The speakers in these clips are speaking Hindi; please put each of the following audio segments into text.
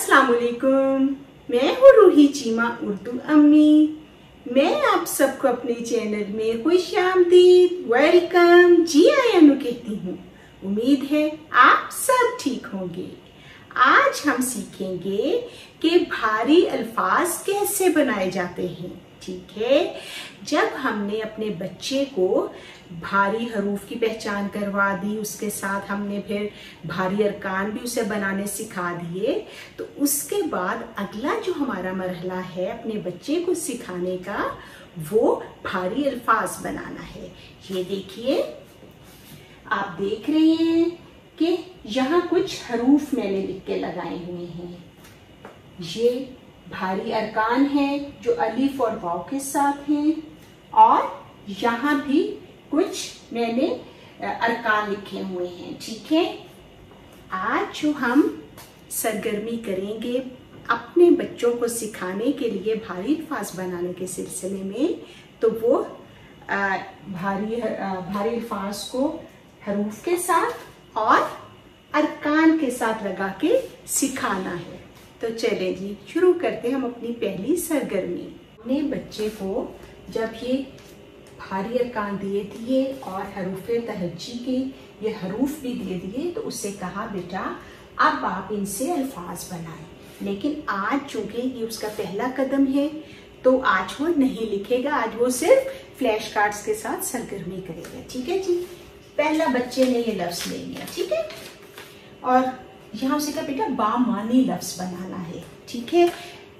अस्सलाम वालेकुम। मैं हूँ रूही चीमा उर्दू अम्मी। मैं आप सबको अपने चैनल में खुश आमदीद, वेलकम, जी आयानु कहती हूँ। उम्मीद है आप सब ठीक होंगे। आज हम सीखेंगे कि भारी अल्फाज कैसे बनाए जाते हैं। ठीक है, जब हमने अपने बच्चे को भारी हरूफ की पहचान करवा दी, उसके साथ हमने फिर भारी अरकान भी उसे बनाने सिखा दिए, तो उसके बाद अगला जो हमारा मरहला है अपने बच्चे को सिखाने का, वो भारी अल्फाज बनाना है। ये देखिए, आप देख रहे हैं कि यहाँ कुछ हरूफ मैंने लिख के लगाए हुए हैं। ये भारी अरकान है जो अलिफ और वाव के साथ हैं, और यहाँ भी कुछ मैंने अरकान लिखे हुए हैं। ठीक है, आज जो हम सरगर्मी करेंगे अपने बच्चों को सिखाने के लिए भारी अल्फाज बनाने के सिलसिले में, तो वो भारी अल्फाज को हरूफ के साथ और अरकान के साथ लगा के सिखाना है। तो चले जी, शुरू करते हैं हम अपनी पहली सरगर्मी। अपने बच्चे को जब ये भारी अरकान दे दिए और हरूफ तहज्जी के ये हरूफ भी दे दिए, तो उससे कहा बेटा अब आप इनसे अल्फाज बनाएं। लेकिन आज चूंकि ये उसका पहला कदम है, तो आज वो नहीं लिखेगा, आज वो सिर्फ फ्लैश कार्ड्स के साथ सरगर्मी करेगा। ठीक है जी, पहला बच्चे ने ये लफ्ज ले लिया। ठीक है, और यहाँ से कहा बेटा बामानी लफ्ज बनाना है। ठीक है,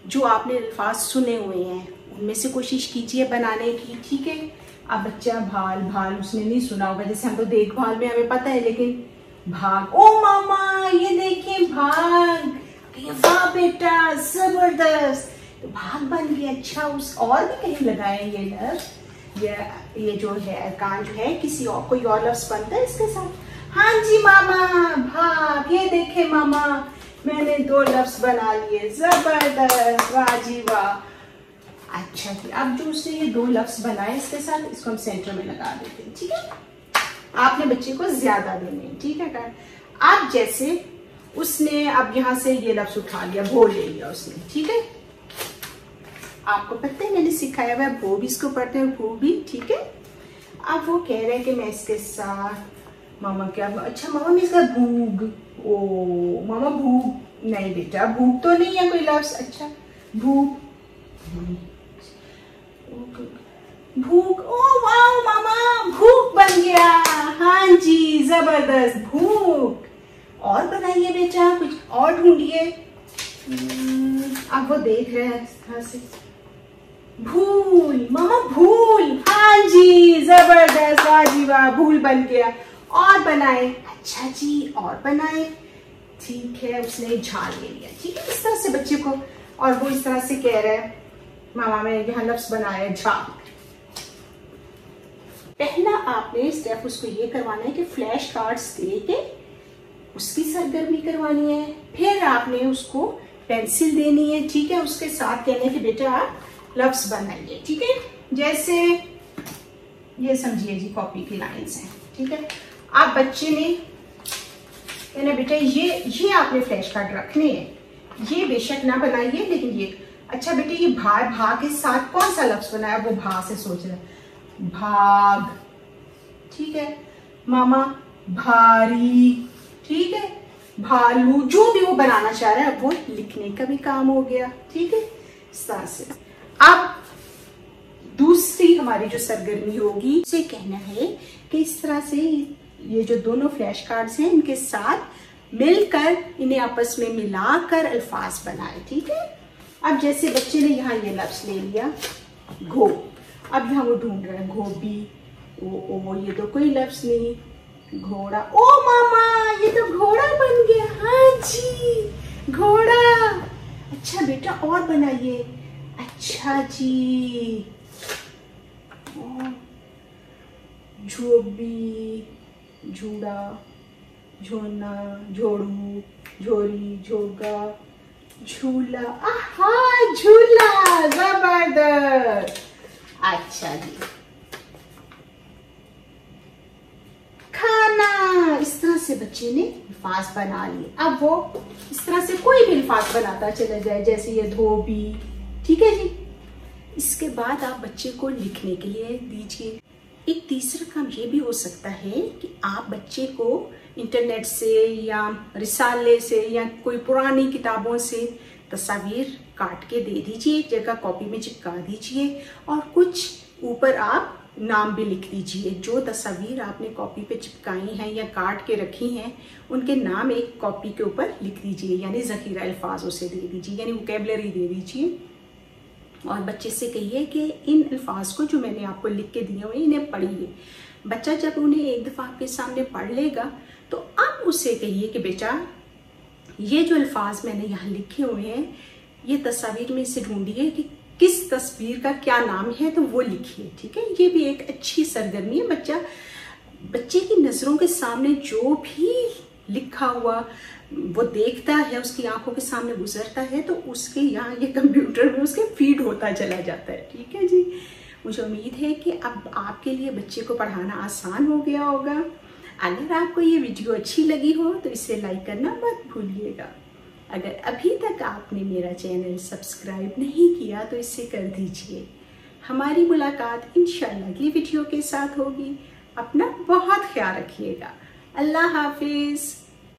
जो आपने अल्फाज सुने हुए हैं उनमें से कोशिश कीजिए बनाने की। ठीक है, अब बच्चा भाल उसने नहीं सुना होगा, जैसे हम तो देखभाल में हमें पता है, लेकिन भाग, ओ मामा ये देखिए भाग, वाह बेटा जबरदस्त, तो भाग बन गया। अच्छा, उस और भी कहीं लगाए ये लफ्ज, ये जो है अरकान जो है, किसी और कोई और लफ्ज बनता है इसके साथ। हाँ जी मामा भाग, ये देखे मामा मैंने 2 लफ्ज बना लिए, जबरदस्त, वाह जी वाह। अच्छा जी, अब जो उसने ये 2 लफ्ज बनाए इसके साथ, इसको हम सेंटर में लगा देते हैं। ठीक है, आपने बच्चे को ज्यादा देने हैं। ठीक है, अब जैसे उसने अब यहाँ से ये लफ्ज उठा लिया, भो ले लिया उसने। ठीक है, आपको पता है मैंने सिखाया हुआ है, भो भी इसको पढ़ते हैं, भू भी। ठीक है, अब वो कह रहे हैं कि मैं इसके साथ मामा क्या, अच्छा मामा मैं इसका भूग, ओ मामा भूग, नहीं बेटा भूग तो नहीं है कोई लफ्ज। अच्छा भूग, भूख, ओ वाह मामा भूख बन गया। हाँ जी जबरदस्त, भूख। और बनाइए बेटा, कुछ और ढूंढिए। अब वो देख रहे हैं इस तरह से, भूल मामा भूल, हाँ जी जबरदस्त, वाह जी वाह, भूल बन गया। और बनाए, अच्छा जी और बनाए। ठीक है, उसने झाल ले लिया। ठीक है, इस तरह से बच्चे को, और वो इस तरह से कह रहा है मामा मैं यहाँ लफ्ज बनाया झाल। पहला आपने स्टेप उसको ये करवाना है कि फ्लैश कार्ड्स दे के उसकी सरगर्मी करवानी है। फिर आपने उसको पेंसिल देनी है। ठीक है, उसके साथ कहने कि बेटा आप लफ्ज बनाइए। ठीक है, जैसे ये समझिए जी कॉपी की लाइंस हैं। ठीक है, आप बच्चे ने कहना बेटा ये आपने फ्लैश कार्ड रखने हैं, ये बेशक ना बनाइए लेकिन ये, अच्छा बेटे ये भा के साथ कौन सा लफ्ज बनाया, वो भा से सोच रहे, भाग। ठीक है, मामा भारी। ठीक है, भालू, जो भी वो बनाना चाह रहा है, वो लिखने का भी काम हो गया। ठीक है, इस तरह से। अब दूसरी हमारी जो सरगर्मी होगी, उसे कहना है कि इस तरह से ये जो दोनों फ्लैश कार्ड्स हैं इनके साथ मिलकर, इन्हें आपस में मिलाकर अल्फाज बनाए। ठीक है, अब जैसे बच्चे ने यहाँ ये लफ्ज ले लिया घो, अब यहाँ वो ढूंढ रहा है गोभी, ओ ये तो कोई लफ्ज नहीं, घोड़ा, ओ मामा ये तो घोड़ा बन गया। हाँ जी घोड़ा। अच्छा बेटा और बनाइए। अच्छा जी, झोबी, झूड़ा, झोना, झोड़ू, झोरी, झोगा, झूला, आहा झूला, जबरदस्त। अच्छा जी, खाना, इस तरह से से बच्चे ने अल्फाज बना लिए। अब वो इस तरह से कोई भी अल्फाज बनाता चला जाए, जैसे ये धोबी, ठीक है जी। इसके बाद आप बच्चे को लिखने के लिए दीजिए। एक तीसरा काम ये भी हो सकता है कि आप बच्चे को इंटरनेट से या रिसाले से या कोई पुरानी किताबों से तस्वीर काट के दे दीजिए, एक जगह कॉपी में चिपका दीजिए और कुछ ऊपर आप नाम भी लिख दीजिए। जो तस्वीर आपने कॉपी पे चिपकाई हैं या काट के रखी हैं उनके नाम एक कॉपी के ऊपर लिख दीजिए, यानी ज़ख़ीरा अल्फाज उसे दे दीजिए, यानी वोकैबुलरी दे दीजिए। और बच्चे से कहिए कि इन अल्फाज को जो मैंने आपको लिख के दिए हुए इन्हें पढ़िए। बच्चा जब उन्हें एक दफ़ा आपके सामने पढ़ लेगा तो आप उससे कहिए कि बेटा ये जो अल्फाज मैंने यहाँ लिखे हुए हैं ये तस्वीर में से ढूंढिए कि किस तस्वीर का क्या नाम है, तो वो लिखिए, ठीक है। ये भी एक अच्छी सरगर्मी है। बच्चे की नज़रों के सामने जो भी लिखा हुआ वो देखता है, उसकी आंखों के सामने गुजरता है, तो उसके यहाँ ये कंप्यूटर में उसके फीड होता चला जाता है, ठीक है जी। मुझे उम्मीद है कि अब आपके लिए बच्चे को पढ़ाना आसान हो गया होगा। अगर आपको ये वीडियो अच्छी लगी हो तो इसे लाइक करना मत भूलिएगा। अगर अभी तक आपने मेरा चैनल सब्सक्राइब नहीं किया तो इसे कर दीजिए। हमारी मुलाकात इंशाल्लाह अगली वीडियो के साथ होगी। अपना बहुत ख्याल रखिएगा। अल्लाह हाफिज़।